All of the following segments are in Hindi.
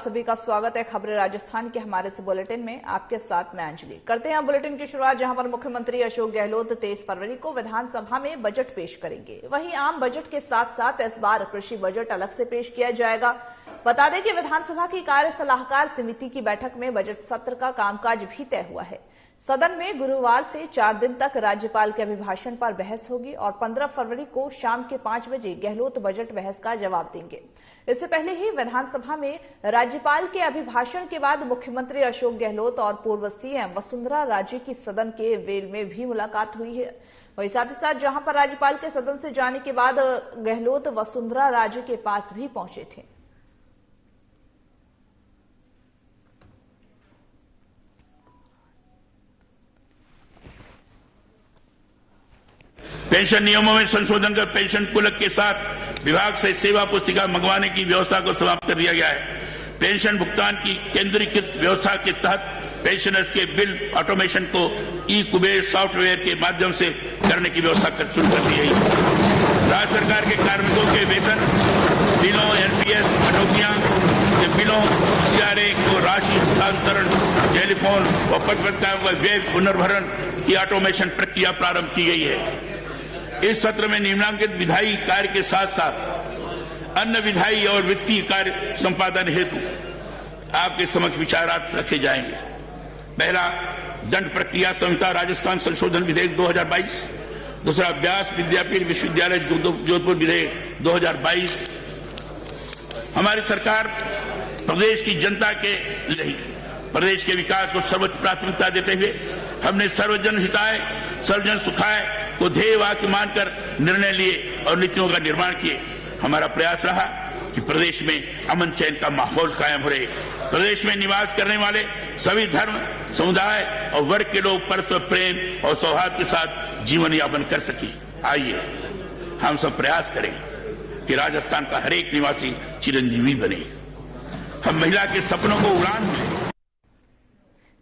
सभी का स्वागत है खबरें राजस्थान के हमारे इस बुलेटिन में। आपके साथ मैं अंजलि। करते हैं बुलेटिन की शुरुआत, जहां पर मुख्यमंत्री अशोक गहलोत 23 फरवरी को विधानसभा में बजट पेश करेंगे। वहीं आम बजट के साथ साथ इस बार कृषि बजट अलग से पेश किया जाएगा। बता दें कि विधानसभा की कार्य सलाहकार समिति की बैठक में बजट सत्र का कामकाज भी तय हुआ है। सदन में गुरुवार से 4 दिन तक राज्यपाल के अभिभाषण पर बहस होगी और 15 फरवरी को शाम के 5 बजे गहलोत बजट बहस का जवाब देंगे। इससे पहले ही विधानसभा में राज्यपाल के अभिभाषण के बाद मुख्यमंत्री अशोक गहलोत और पूर्व सीएम वसुंधरा राजे की सदन के वेल में भी मुलाकात हुई है। वहीं साथ ही साथ जहां पर राज्यपाल के सदन से जाने के बाद गहलोत वसुंधरा राजे के पास भी पहुंचे थे। पेंशन नियमों में संशोधन कर पेंशन कुलक के साथ विभाग से सेवा पुस्तिका मंगवाने की व्यवस्था को समाप्त कर दिया गया है। पेंशन भुगतान की केंद्रीकृत व्यवस्था के तहत पेंशनर्स के बिल ऑटोमेशन को ई कुबेर सॉफ्टवेयर के माध्यम से करने की व्यवस्था शुरू कर दी गई। राज्य सरकार के कार्मिकों के वेतन बिलों, एनपीएस कटौतियां के बिलों, सीआरए को राशि हस्तांतरण, टेलीफोन और पत्र पत्रिकाओं का व्यय पुनर्भरण की ऑटोमेशन प्रक्रिया प्रारंभ की गई है। इस सत्र में निम्नांकित विधायी कार्य के साथ साथ अन्य विधायी और वित्तीय कार्य संपादन हेतु आपके समक्ष विचारार्थ रखे जाएंगे। पहला, दंड प्रक्रिया संहिता राजस्थान संशोधन विधेयक 2022। दूसरा, व्यास विद्यापीठ विश्वविद्यालय जोधपुर विधेयक 2022। हमारी सरकार प्रदेश की जनता के लिए प्रदेश के विकास को सर्वोच्च प्राथमिकता देते हुए हमने सर्वजन हिताय सर्वजन सुखाय को ध्येय वाक्य मानकर निर्णय लिए और नीतियों का निर्माण किए। हमारा प्रयास रहा कि प्रदेश में अमन चैन का माहौल कायम हो रहे, प्रदेश में निवास करने वाले सभी धर्म, समुदाय और वर्ग के लोग परस्पर प्रेम और सौहार्द के साथ जीवन यापन कर सके। आइए हम सब प्रयास करें कि राजस्थान का हर एक निवासी चिरंजीवी बने, हम महिला के सपनों को उड़ान मिले।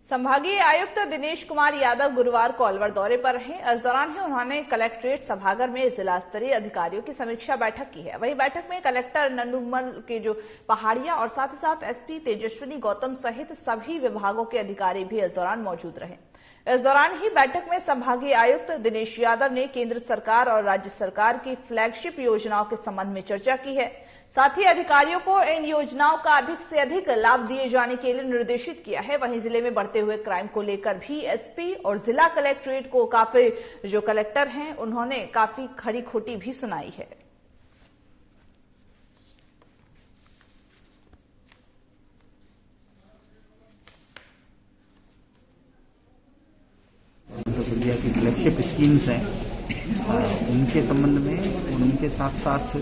संभागीय आयुक्त दिनेश कुमार यादव गुरुवार को अलवर दौरे पर रहे। इस दौरान ही उन्होंने कलेक्ट्रेट सभागार में जिला स्तरीय अधिकारियों की समीक्षा बैठक की है। वहीं बैठक में कलेक्टर नंदुमल के जो पहाड़िया और साथ ही साथ एसपी तेजस्विनी गौतम सहित सभी विभागों के अधिकारी भी इस दौरान मौजूद रहे। इस दौरान ही बैठक में संभागीय आयुक्त दिनेश यादव ने केंद्र सरकार और राज्य सरकार की फ्लैगशिप योजनाओं के संबंध में चर्चा की है। साथ ही अधिकारियों को इन योजनाओं का अधिक से अधिक लाभ दिए जाने के लिए निर्देशित किया है। वहीं जिले में बढ़ते हुए क्राइम को लेकर भी एसपी और जिला कलेक्ट्रेट को काफी जो कलेक्टर हैं उन्होंने काफी खरी खोटी भी सुनाई है। इंडिया की फ्लैगशिप स्कीम्स हैं उनके संबंध में, उनके साथ साथ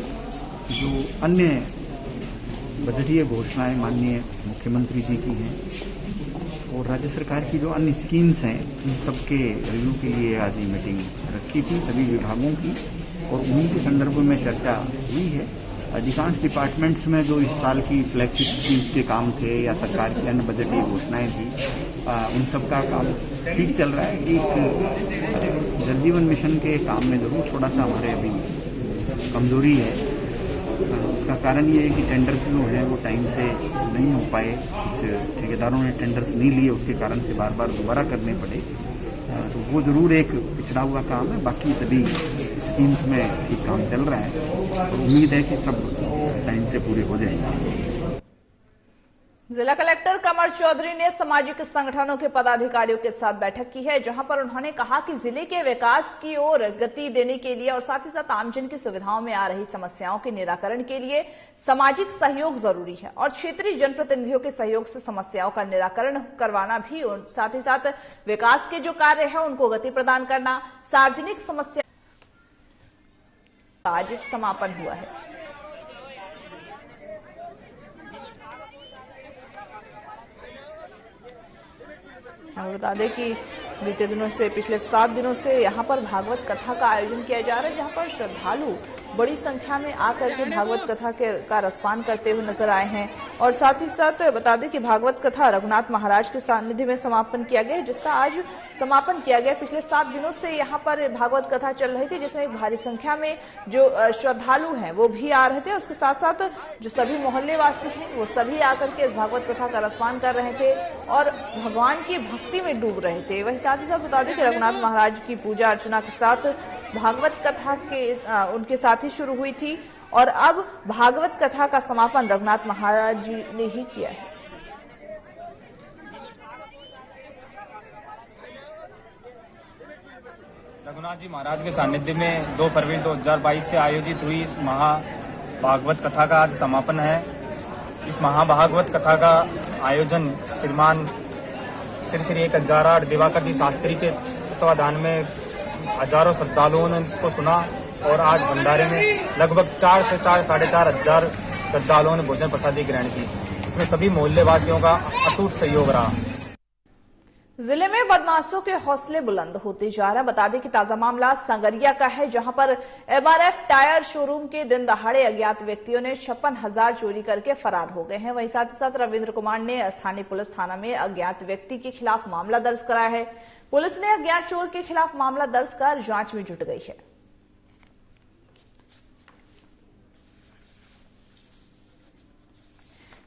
जो अन्य बजटीय घोषणाएं माननीय मुख्यमंत्री जी की हैं और राज्य सरकार की जो अन्य स्कीम्स हैं उन सबके रिव्यू के लिए आज ये मीटिंग रखी थी सभी विभागों की और उन्हीं के संदर्भ में चर्चा हुई है। अधिकांश डिपार्टमेंट्स में जो इस साल की फ्लैगशिप स्कीम्स के काम थे या सरकार की अन्य बजटीय घोषणाएं थी उन सब का काम ठीक चल रहा है। एक जल जीवन मिशन के काम में जरूर थोड़ा सा हमारे अभी कमजोरी है। उसका कारण ये है कि टेंडर्स जो हैं वो टाइम से नहीं हो पाए, ठेकेदारों ने टेंडर्स नहीं लिए, उसके कारण से बार बार दोबारा करने पड़े। तो वो जरूर एक पिछड़ा हुआ काम है। बाकी सभी स्कीम्स में ठीक काम चल रहा है और उम्मीद है कि सब टाइम से पूरे हो जाएंगे। जिला कलेक्टर कमर चौधरी ने सामाजिक संगठनों के पदाधिकारियों के साथ बैठक की है, जहां पर उन्होंने कहा कि जिले के विकास की ओर गति देने के लिए और साथ ही साथ आमजन की सुविधाओं में आ रही समस्याओं के निराकरण के लिए सामाजिक सहयोग जरूरी है और क्षेत्रीय जनप्रतिनिधियों के सहयोग से समस्याओं का निराकरण करवाना भी, साथ ही साथ विकास के जो कार्य है उनको गति प्रदान करना। सार्वजनिक समस्या आज समापन हुआ है। बता दें कि बीते दिनों से, पिछले 7 दिनों से यहाँ पर भागवत कथा का आयोजन किया जा रहा है, जहाँ पर श्रद्धालु बड़ी संख्या में आकर के भागवत कथा का रसपान करते हुए नजर आए हैं। और साथ ही साथ बता दें कि भागवत कथा रघुनाथ महाराज के सानिध्य में समापन किया गया, जिसका आज समापन किया गया। पिछले 7 दिनों से यहाँ पर भागवत कथा चल रही थी, जिसमें भारी संख्या में जो श्रद्धालु हैं वो भी आ रहे थे। उसके साथ साथ जो सभी मोहल्ले वासी हैं वो सभी आकर के इस भागवत कथा का रसपान कर रहे थे और भगवान की भक्ति में डूब रहे थे। वहीं साथ ही साथ बता दें कि रघुनाथ महाराज की पूजा अर्चना के साथ भागवत कथा के उनके साथ ही शुरू हुई थी और अब भागवत कथा का समापन रघुनाथ महाराज जी ने ही किया है। रघुनाथ जी महाराज के सानिध्य में 2 फरवरी 2022 से आयोजित हुई इस महाभागवत कथा का आज समापन है। इस महाभागवत कथा का आयोजन श्रीमान श्री श्री 1008 दिवाकर जी शास्त्री के तत्वाधान में हजारों श्रद्धालुओं ने इसको सुना और आज भंडारे में लगभग 4 से 4.5 हजार श्रद्धालुओं ने भोजन प्रसादी ग्रहण की। इसमें सभी मोहल्ले वासियों का अटूट सहयोग रहा। जिले में बदमाशों के हौसले बुलंद होते जा रहे हैं। बता दें कि ताजा मामला संगरिया का है, जहां पर MRF टायर शोरूम के दिन दहाड़े अज्ञात व्यक्तियों ने 56,000 चोरी करके फरार हो गए हैं। वहीं साथ ही साथ रविंद्र कुमार ने स्थानीय पुलिस थाना में अज्ञात व्यक्ति के खिलाफ मामला दर्ज कराया है। पुलिस ने अज्ञात चोर के खिलाफ मामला दर्ज कर जांच में जुट गई है।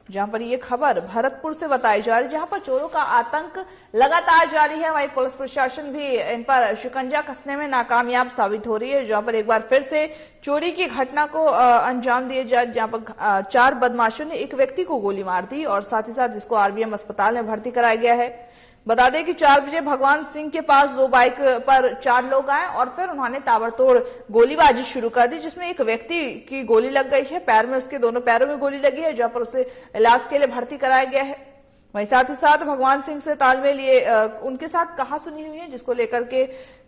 जहां पर ये खबर भरतपुर से बताई जा रही है, जहां पर चोरों का आतंक लगातार जारी है। वहीं पुलिस प्रशासन भी इन पर शिकंजा कसने में नाकामयाब साबित हो रही है। जहां पर एक बार फिर से चोरी की घटना को अंजाम दिए जाए, जहां पर 4 बदमाशों ने एक व्यक्ति को गोली मार दी और साथ ही साथ जिसको RBM अस्पताल में भर्ती कराया गया है। बता दें कि 4 बजे भगवान सिंह के पास 2 बाइक पर 4 लोग आए और फिर उन्होंने ताबड़तोड़ गोलीबाजी शुरू कर दी, जिसमें एक व्यक्ति की गोली लग गई है, पैर में, उसके दोनों पैरों में गोली लगी है, जहां पर उसे इलाज के लिए भर्ती कराया गया है। वहीं साथ ही साथ भगवान सिंह से तालमेल उनके साथ कहा सुनी हुई है, जिसको लेकर के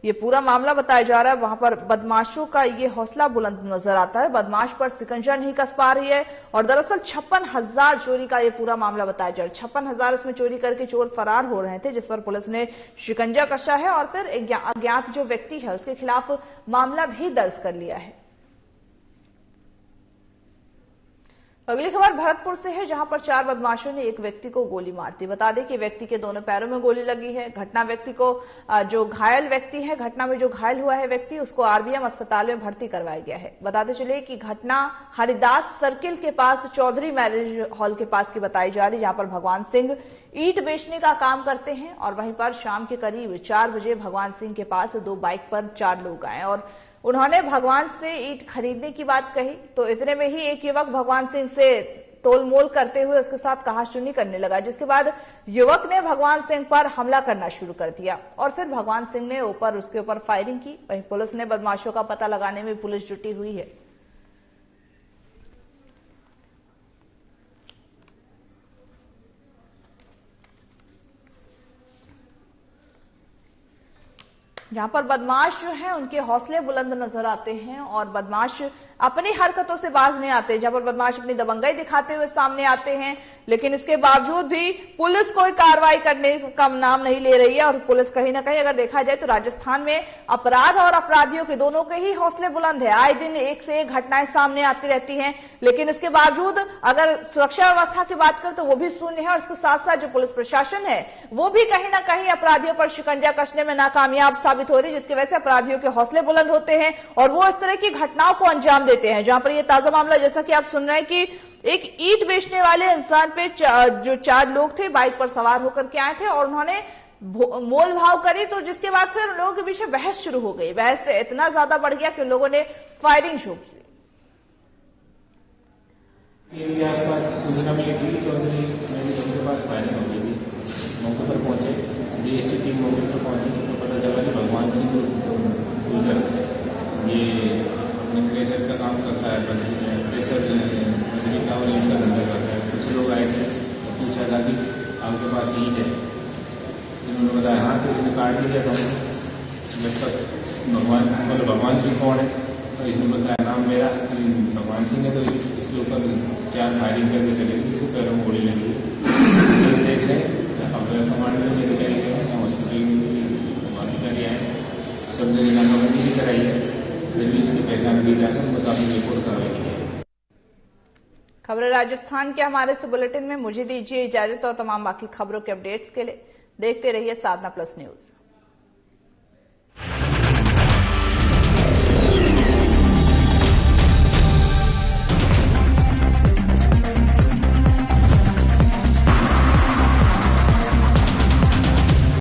ये पूरा मामला बताया जा रहा है। वहां पर बदमाशों का ये हौसला बुलंद नजर आता है, बदमाश पर शिकंजा नहीं कस पा रही है और दरअसल 56,000 चोरी का ये पूरा मामला बताया जा रहा है। 56,000 इसमें चोरी करके चोर फरार हो रहे थे, जिस पर पुलिस ने शिकंजा कसा है और फिर अज्ञात जो व्यक्ति है उसके खिलाफ मामला भी दर्ज कर लिया है। अगली खबर भरतपुर से है, जहां पर 4 बदमाशों ने एक व्यक्ति को गोली मार दी। बता दें कि व्यक्ति के दोनों पैरों में गोली लगी है। घटना व्यक्ति को जो घायल व्यक्ति है, घटना में जो घायल हुआ है व्यक्ति, उसको RBM अस्पताल में भर्ती करवाया गया है। बताते चले कि घटना हरिदास सर्किल के पास चौधरी मैरिज हॉल के पास की बताई जा रही, जहां पर भगवान सिंह ईंट बेचने का काम करते हैं और वहीं पर शाम के करीब 4 बजे भगवान सिंह के पास 2 बाइक पर 4 लोग आए और उन्होंने भगवान से ईंट खरीदने की बात कही। तो इतने में ही एक युवक भगवान सिंह से तोलमोल करते हुए उसके साथ कहासुनी करने लगा, जिसके बाद युवक ने भगवान सिंह पर हमला करना शुरू कर दिया और फिर भगवान सिंह ने उसके ऊपर फायरिंग की। वहीं पुलिस ने बदमाशों का पता लगाने में पुलिस जुटी हुई है। जहां पर बदमाश जो हैं उनके हौसले बुलंद नजर आते हैं और बदमाश अपनी हरकतों से बाज नहीं आते। जहां पर बदमाश अपनी दबंगाई दिखाते हुए सामने आते हैं, लेकिन इसके बावजूद भी पुलिस कोई कार्रवाई करने का नाम नहीं ले रही है। और पुलिस कहीं ना कहीं अगर देखा जाए तो राजस्थान में अपराध और अपराधियों के दोनों के ही हौसले बुलंद है। आए दिन एक से एक घटनाएं सामने आती रहती हैं, लेकिन इसके बावजूद अगर सुरक्षा व्यवस्था की बात करें तो वो भी शून्य है और इसके साथ साथ जो पुलिस प्रशासन है वो भी कहीं ना कहीं अपराधियों पर शिकंजा कसने में नाकामयाब साबित हो रही, जिसकी वजह से अपराधियों के हौसले बुलंद होते हैं और वो इस तरह की घटनाओं को अंजाम देते हैं। जहां पर ये ताजा मामला जैसा कि आप सुन रहे हैं कि एक ईंट बेचने वाले इंसान पे जो 4 लोग थे बाइक पर सवार होकर के आए थे और उन्होंने मोल भाव करी, तो जिसके बाद फिर उन लोगों के बीच बहस शुरू हो गई। बहस इतना ज्यादा बढ़ गया कि उन लोगों ने फायरिंग शुरू की। आसपास सूचना मिली थी कि चौधरी के पास फायरिंग हो गई थी। मौके पर पहुंचे, DST टीम मौके पर पहुंची तो पता चला कि भगवान सिंह गुजर ये अपने क्रेशर का काम करता है, क्रेशर बजरी का और ईंट का धंधा करता है। कुछ लोग आए थे और पूछा था कि आपके पास ईंट है? उन्होंने बताया हाँ, तो इसने काट लिया था। जब तक भगवान सिंह कौन है तो इसने बताया नाम मेरा भगवान सिंह है, तो इसके ऊपर 4 फायरिंग करके चले गई, इसको पैरों में गोली लगी। देख रहे अब कमांडर में अधिकारी गए हैं, हॉस्पिटल में अधिकारी आए, सब जगह नाकाबंदी भी कराई है, फिर भी इसकी पहचान की जाकर मुताबिक रिपोर्ट करवाई गई है। खबर राजस्थान के हमारे इस बुलेटिन में मुझे दीजिए इजाजत और तमाम बाकी खबरों के अपडेट्स के लिए देखते रहिए साधना प्लस न्यूज।